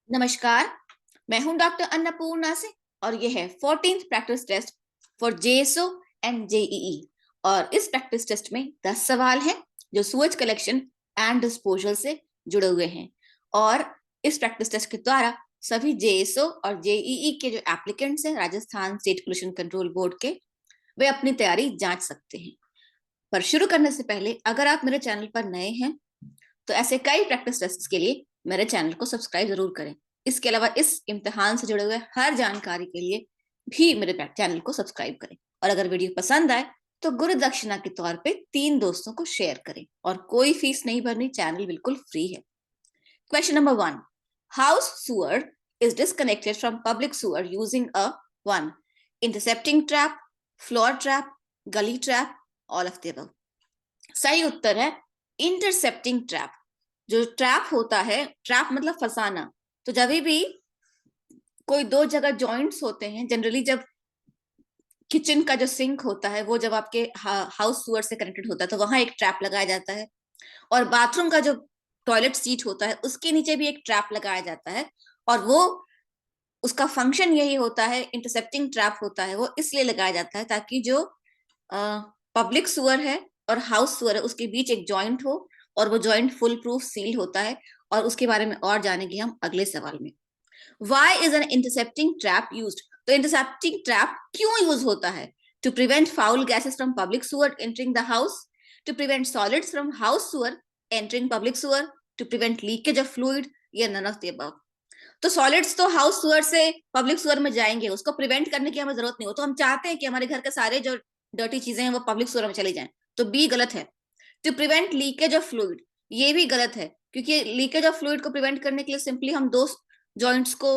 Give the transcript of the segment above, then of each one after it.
नमस्कार। मैं हूं डॉक्टर अन्नपूर्णा से और ये है 14th practice test for JSO and JEE. और इस प्रैक्टिस टेस्ट में 10 सवाल हैं जो सूएज कलेक्शन एंड डिस्पोजल से जुड़े हुए हैं। और इस प्रैक्टिस टेस्ट के द्वारा सभी जेएसओ और जेईई के जो एप्लीकेंट्स हैं Rajasthan state pollution control board के, वे अपनी तैयारी जांच सकते हैं। पर शुरू करने से पहले अगर आप मेरे चैनल पर नए हैं तो ऐसे कई प्रैक्टिस टेस्ट के लिए मेरे चैनल को सब्सक्राइब जरूर करें। इसके अलावा इस इम्तिहान से जुड़े हुए हर जानकारी के लिए भी मेरे चैनल को सब्सक्राइब करें। और अगर वीडियो पसंद आए तो गुरु दक्षिणा के तौर पे 3 दोस्तों को शेयर करें और कोई फीस नहीं भरनी, चैनल बिल्कुल फ्री है। Question number 1, house sewer is disconnected from public sewer using a 1 intercepting trap, floor trap, gully trap, all of the above। सही उत्तर है इंटरसेप्टिंग ट्रैप। जो ट्रैप होता है, ट्रैप मतलब फंसाना, तो जब भी कोई दो जगह जॉइंट्स होते हैं, जनरली जब किचन का जो सिंक होता है वो जब आपके हाउस सुअर से कनेक्टेड होता है तो वहां एक ट्रैप लगाया जाता है। और बाथरूम का जो टॉयलेट सीट होता है उसके नीचे भी एक ट्रैप लगाया जाता है। और वो उसका फंक्शन यही होता है, इंटरसेप्टिंग ट्रैप होता है। वो इसलिए लगाया जाता है ताकि जो पब्लिक सुअर है और हाउस सुअर है उसके बीच एक जॉइंट हो और वो जॉइंट फुल प्रूफ सील होता है। और उसके बारे में और जानेंगे हम अगले सवाल में। Why is an intercepting trap used? तो intercepting trap क्यों यूज होता है? To prevent foul gases from public sewer entering the house, to prevent solids from house sewer entering public sewer, to prevent leakage of fluid, या none of the above। तो solids तो house सुअर से public सुअर में जाएंगे, उसको prevent करने की हमें जरूरत नहीं हो। तो हम चाहते हैं कि हमारे घर के सारे जो डर्टी चीजें हैं वो पब्लिक सुअर में चली जाएं, तो बी गलत है। To prevent leakage of fluid, ये भी गलत है, क्योंकि लीकेज ऑफ फ्लूइड को प्रिवेंट करने के लिए सिंपली हम दो जॉइंट्स को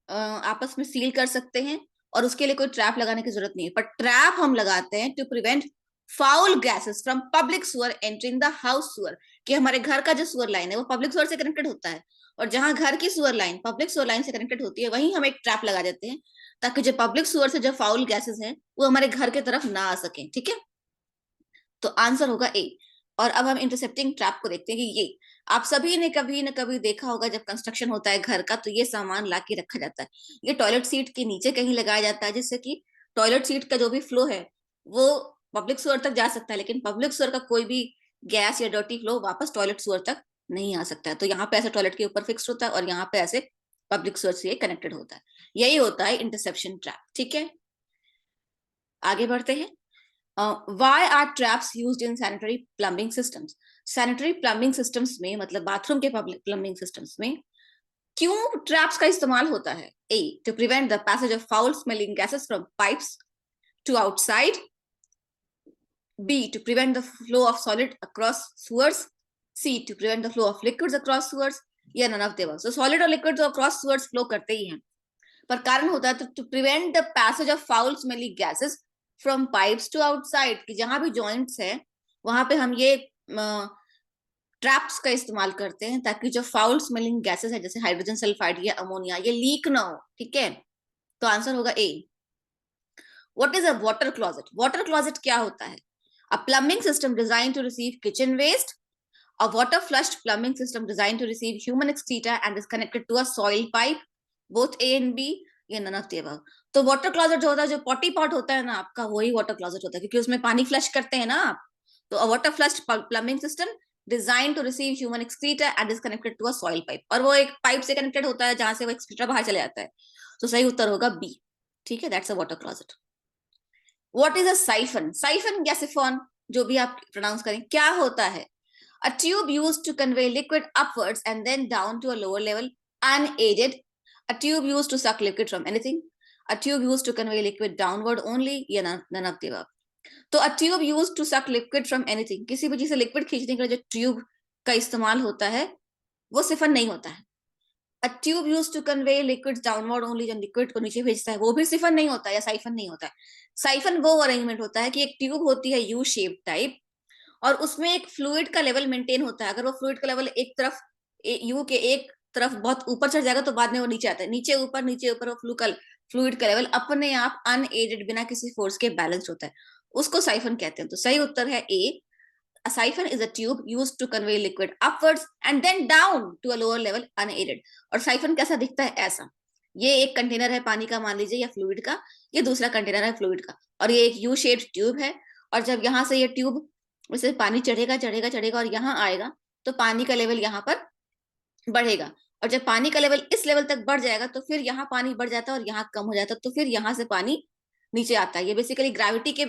आपस में सील कर सकते हैं और उसके लिए कोई ट्रैप लगाने की जरूरत नहीं है। पर ट्रैप हम लगाते हैं to prevent foul gases from public sewer entering the house sewer, कि हमारे घर का जो सुअर लाइन है वो पब्लिक सुअर से कनेक्टेड होता है और जहां घर की सुअर लाइन पब्लिक सुअर लाइन से कनेक्टेड होती है वहीं हम एक ट्रैप लगा देते हैं ताकि जो पब्लिक सुअर से जो फाउल गैसेस हैं वो हमारे घर की तरफ ना आ सके। ठीक है, तो आंसर होगा ए। और अब हम इंटरसेप्टिंग ट्रैप को देखते हैं कि ये आप सभी ने कभी न कभी देखा होगा, जब कंस्ट्रक्शन होता है घर का तो ये सामान ला के रखा जाता है। ये टॉयलेट सीट के नीचे कहीं लगाया जाता है जिससे कि टॉयलेट सीट का जो भी फ्लो है वो पब्लिक सुअर तक जा सकता है, लेकिन पब्लिक सुअर का कोई भी गैस या डर्टी फ्लो वापस टॉयलेट सुअर तक नहीं आ सकता है। तो यहाँ पे ऐसे टॉयलेट के ऊपर फिक्स होता है और यहाँ पे ऐसे पब्लिक सुअर से कनेक्टेड होता है। यही होता है इंटरसेप्शन ट्रैप। ठीक है, आगे बढ़ते हैं। Why are traps used in sanitary plumbing systems? Sanitary plumbing systems में, मतलब बाथरूम के पब्लिक प्लम्बिंग सिस्टम्स में क्यों ट्रैप्स का इस्तेमाल होता है? A, to prevent the passage of foul smelling gases from pipes to outside. B, to prevent the flow of solid across sewers. C, to prevent the flow of liquids across sewers, या none of the above। So solid और liquid तो across sewers flow करते ही हैं, पर कारण होता है to prevent the passage of foul smelly gases from pipes to outside, कि जहां भी joints है वहां पे हम ये ट्रैप्स का इस्तेमाल करते हैं ताकि जो फाउल स्मेलिंग गैसेस है जैसे हाइड्रोजन सल्फाइड या अमोनिया ये लीक ना हो। ठीक है, तो आंसर होगा A. What is a water closet? Water closet क्या होता है? A plumbing system designed to receive kitchen waste, a water flushed plumbing system designed to receive human excreta and is connected to a soil pipe, both A and B, या none of the above। तो water closet जो होता है, जो potty pot होता है ना आपका, वही वाटर क्लोजेट होता है, क्योंकि उसमें पानी फ्लश करते हैं ना आप। तो a water flushed plumbing system designed to receive human excreta and is connected to a soil pipe, और वो एक पाइप से कनेक्टेड होता है जहां से वो एक्सक्रीटा बाहर चले जाता है। तो सही उत्तर होगा बी। ठीक है, that's a water closet. What is a siphon? Siphon या सिफॉन, जो भी आप प्रोनाउंस करें, क्या होता है? A tube used to convey liquid upwards and then down to a lower level unaided. A tube used to suck liquid from anything. A tube used to convey liquid downward only, या none of the above। तो a tube used to suck liquid from anything, किसी भी चीज से liquid खींचने के लिए जो ट्यूब का इस्तेमाल होता है वो सिफन नहीं होता है। A tube used to convey liquids downward only, जो लिक्विड को नीचे भेजता है वो भी सिफन नहीं होता या साइफन नहीं होता है। साइफन वो अरेंजमेंट होता है कि एक ट्यूब होती है यू शेप टाइप और उसमें एक फ्लूइड का लेवल मेंटेन होता है। अगर वो फ्लूइड का लेवल एक तरफ यू के एक तरफ बहुत ऊपर चढ़ जाएगा तो बाद में वो नीचे आता है, नीचे ऊपर वो फ्लूइड का लेवल अपने आप अनएडेड बिना किसी फोर्स के बैलेंस होता है, उसको साइफन कहते हैं। तो सही उत्तर है ए, A siphon is a tube used to convey liquid upwards and then down to a lower level unaided. और siphon कैसा दिखता है? ऐसा. ये एक कंटेनर है पानी का मान लीजिए या फ्लूइड का, ये दूसरा कंटेनर है फ्लूइड का, और ये एक यू शेप्ड ट्यूब है. और जब यहाँ से ये ट्यूब से पानी चढ़ेगा चढ़ेगा चढ़ेगा और यहाँ आएगा तो पानी का लेवल यहाँ पर बढ़ेगा. और जब पानी का लेवल इस लेवल तक बढ़ जाएगा तो फिर यहाँ पानी बढ़ जाता है और यहाँ कम हो जाता है, तो फिर यहाँ से पानी नीचे आता है. ये बेसिकली ग्रेविटी के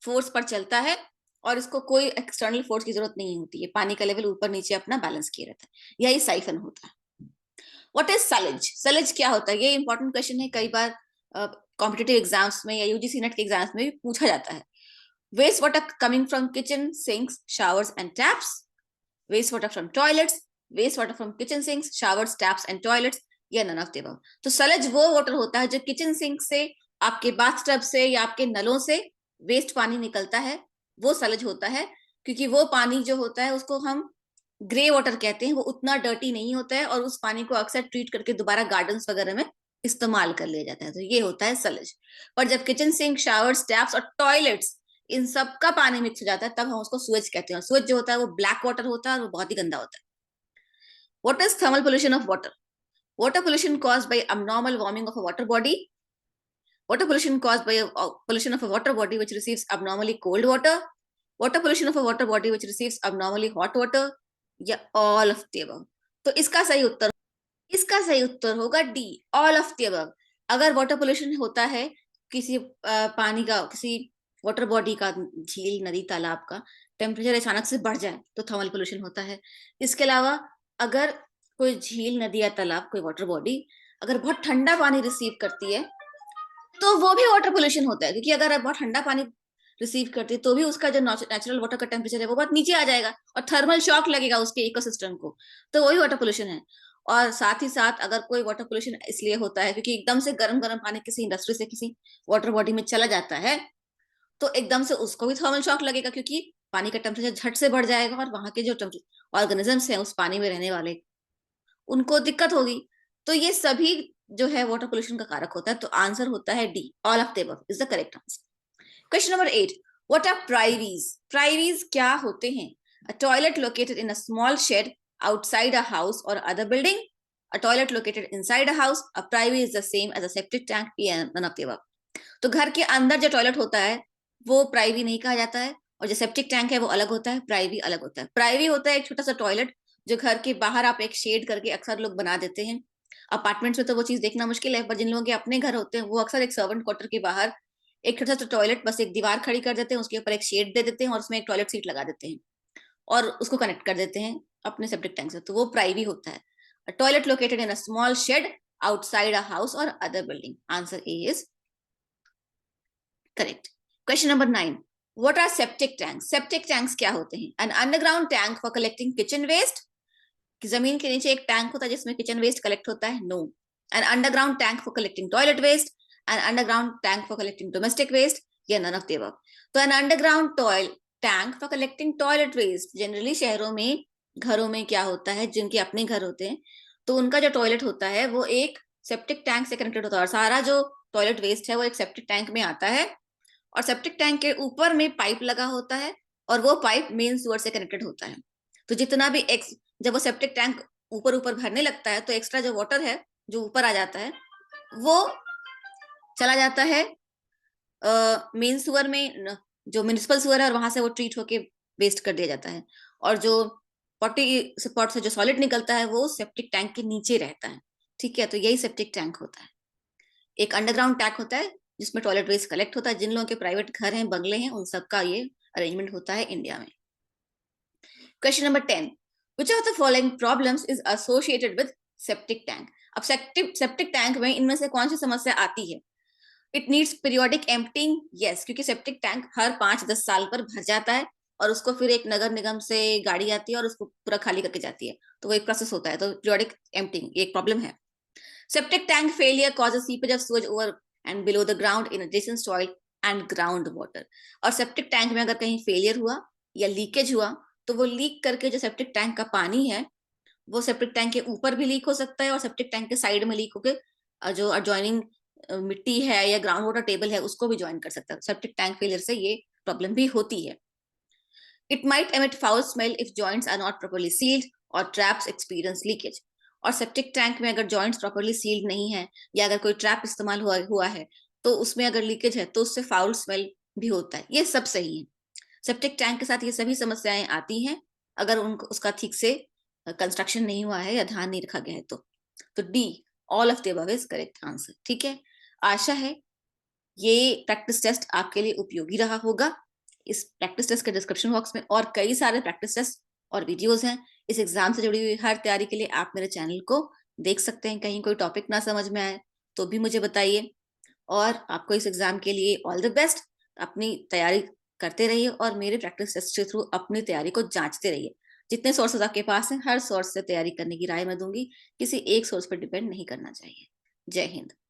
फोर्स पर चलता है और इसको कोई एक्सटर्नल फोर्स की जरूरत नहीं होती है. पानी का लेवल ऊपर नीचे अपना बैलेंस किया रहता है. यही साइफन होता है. What is सलेज? सलेज क्या होता है? ये इंपॉर्टेंट क्वेश्चन है. कई बार कॉम्पिटिटिव एग्जाम्स में या यूजीसी नेट के एग्जाम्स में भी पूछा जाता है. Waste water coming from kitchen, sinks, showers and taps. Waste water from toilets, waste water from kitchen sinks, showers, taps and toilets, या नन ऑफ द अबव. तो सलेज वो वाटर होता है जो किचन सिंक से, आपके बाथटब से या आपके नलों से वेस्ट पानी निकलता है, वो सलेज होता है. क्योंकि वो पानी जो होता है उसको हम ग्रे वाटर कहते हैं, वो उतना डर्टी नहीं होता है और उस पानी को अक्सर ट्रीट करके दोबारा गार्डन्स वगैरह में इस्तेमाल कर लिया जाता है. तो ये होता है सलेज. पर जब किचन सिंक, शावर्स, टैप्स और टॉयलेट्स इन सब का पानी मिक्स हो जाता है तब हम उसको सुएज कहते हैं. सुएज जो होता है वो ब्लैक वाटर होता है और वो बहुत ही गंदा होता है. What is thermal pollution of water? Water pollution caused by abnormal warming of a water body. Water pollution caused by pollution of a water body which receives abnormally cold water. Water pollution of a water body which receives abnormally hot water. या all of the above. तो इसका सही उत्तर होगा D, all of the above. अगर water pollution होता है किसी पानी का, किसी वाटर बॉडी का, झील, नदी, तालाब का टेम्परेचर अचानक से बढ़ जाए तो थर्मल पोल्यूशन होता है. इसके अलावा अगर कोई झील, नदी या तालाब, कोई वाटर बॉडी अगर बहुत ठंडा पानी रिसीव करती है तो वो भी वाटर पोल्यूशन होता है. क्योंकि अगर बहुत ठंडा पानी रिसीव करती है तो भी उसका जो नेचुरल वाटर का टेम्परेचर है वो बहुत नीचे आ जाएगा और थर्मल शॉक लगेगा उसके इकोसिस्टम को, तो वही वाटर पोल्यूशन है. और साथ ही साथ अगर कोई वाटर पोल्यूशन इसलिए होता है क्योंकि एकदम से गर्म गर्म पानी किसी इंडस्ट्री से किसी वाटर बॉडी में चला जाता है तो एकदम से उसको भी थर्मल शॉक लगेगा क्योंकि पानी का टेम्परेचर झट से बढ़ जाएगा और वहां के जो ऑर्गेनिजम्स हैं उस पानी में रहने वाले उनको दिक्कत होगी. तो ये सभी जो है वाटर पोल्यूशन का कारक होता है. तो आंसर होता है D, all of the above is the correct answer. Question number 8. What are privies? Privies क्या होते हैं? A toilet located in a small shed outside a house or other building, a toilet located inside a house, a privy is the same as a septic tank, none of the above. तो घर के अंदर जो toilet होता है वो privy नहीं कहा जाता है और जो सेप्टिक टैंक है वो अलग होता है, प्राइवी अलग होता है. प्राइवी होता है एक छोटा सा टॉयलेट जो घर के बाहर आप एक शेड करके अक्सर लोग बना देते हैं. अपार्टमेंट्स में तो वो चीज देखना मुश्किल है, पर जिन लोगों के अपने घर होते हैं वो अक्सर एक सर्वेंट क्वार्टर के बाहर एक छोटा सा टॉयलेट, बस एक दीवार खड़ी कर देते हैं, उसके ऊपर एक शेड दे देते हैं और उसमें एक टॉयलेट सीट लगा देते हैं और उसको कनेक्ट कर देते हैं अपने सेप्टिक टैंक से. तो वो प्राइवी होता है. A toilet located in a small shed outside a house और other building. Answer A is correct. Question number 9. What are septic tanks? Septic tanks क्या होते हैं? An underground tank for collecting kitchen waste. कि जमीन के नीचे एक tank होता है जिसमें किचन वेस्ट कलेक्ट होता है? No. An underground tank for collecting toilet waste, an underground tank for collecting domestic waste, या नन ऑफ द अबव. तो an underground tank for collecting toilet waste, generally शहरों में, घरों में क्या होता है, जिनके अपने घर होते हैं तो उनका जो टॉयलेट होता है वो एक सेप्टिक टैंक से कनेक्टेड होता है और सारा जो टॉयलेट वेस्ट है वो एक सेप्टिक टैंक में आता है और सेप्टिक टैंक के ऊपर में पाइप लगा होता है और वो पाइप मेन सीवर से कनेक्टेड होता है. तो जितना भी जब वो सेप्टिक टैंक ऊपर ऊपर भरने लगता है तो एक्स्ट्रा जो वाटर है जो ऊपर आ जाता है वो चला जाता है मेन सीवर में, जो म्युनिसिपल सीवर है, और वहां से वो ट्रीट होके वेस्ट कर दिया जाता है. और जो पॉटी स्पॉट से जो सॉलिड निकलता है वो सेप्टिक टैंक के नीचे रहता है. ठीक है, तो यही सेप्टिक टैंक होता है. एक अंडरग्राउंड टैंक होता है जिसमें टॉयलेट वेस्ट कलेक्ट होता है. जिन लोगों के प्राइवेट घर हैं, बंगले हैं, उन सबका ये अरेंजमेंट होता है इंडिया में. Question number 10. Which of the following problems is associated with septic tank? अब सेप्टिक टैंक में इनमें से कौन सी समस्या आती है? It needs periodic emptying. Yes, क्योंकि सेप्टिक टैंक हर 5-10 साल पर भर जाता है और उसको फिर एक नगर निगम से गाड़ी आती है और उसको पूरा खाली करके जाती है. तो वो एक प्रोसेस होता है. तो पीरियोडिक एम्प्टिंग एक प्रॉब्लम है. Septic tank failure causes seepage of sewage over and below the ground in addition soil and ground water. और सेप्टिक टैंक में अगर कहीं फेलियर हुआ या लीकेज हुआ तो वो लीक करके जो सेप्टिक टैंक का पानी है वो सेप्टिक टैंक के ऊपर भी लीक हो सकता है और सेप्टिक टैंक के साइड में लीक होकर जो अडजॉइनिंग मिट्टी है या ग्राउंड वाटर टेबल है उसको भी ज्वाइन कर सकता है. सेप्टिक टैंक फेलियर से ये प्रॉब्लम भी होती है. It might emit foul smell if joints are not properly sealed or traps experience leakage. और सेप्टिक टैंक में अगर जॉइंट्स प्रॉपर्ली सील्ड नहीं है या अगर कोई ट्रैप इस्तेमाल हुआ है तो उसमें अगर लीकेज है तो उससे फाउल स्मेल भी होता है। ये सब सही है। सेप्टिक टैंक के साथ ये सभी समस्याएं आती हैं अगर उनको उसका ठीक से कंस्ट्रक्शन नहीं हुआ है या ध्यान नहीं रखा गया है तो D, all of the above is correct answer. ठीक है, आशा है ये प्रैक्टिस टेस्ट आपके लिए उपयोगी रहा होगा। इस प्रैक्टिस टेस्ट के डिस्क्रिप्शन बॉक्स में और कई सारे प्रैक्टिस टेस्ट और वीडियोस हैं। इस एग्जाम से जुड़ी हुई हर तैयारी के लिए आप मेरे चैनल को देख सकते हैं। कहीं कोई टॉपिक ना समझ में आए तो भी मुझे बताइए। और आपको इस एग्जाम के लिए ऑल द बेस्ट। अपनी तैयारी करते रहिए और मेरे प्रैक्टिस टेस्ट के थ्रू अपनी तैयारी को जांचते रहिए। जितने सोर्सेज आपके पास हैं हर सोर्स से तैयारी करने की राय मैं दूंगी। किसी एक सोर्स पर डिपेंड नहीं करना चाहिए। जय हिंद।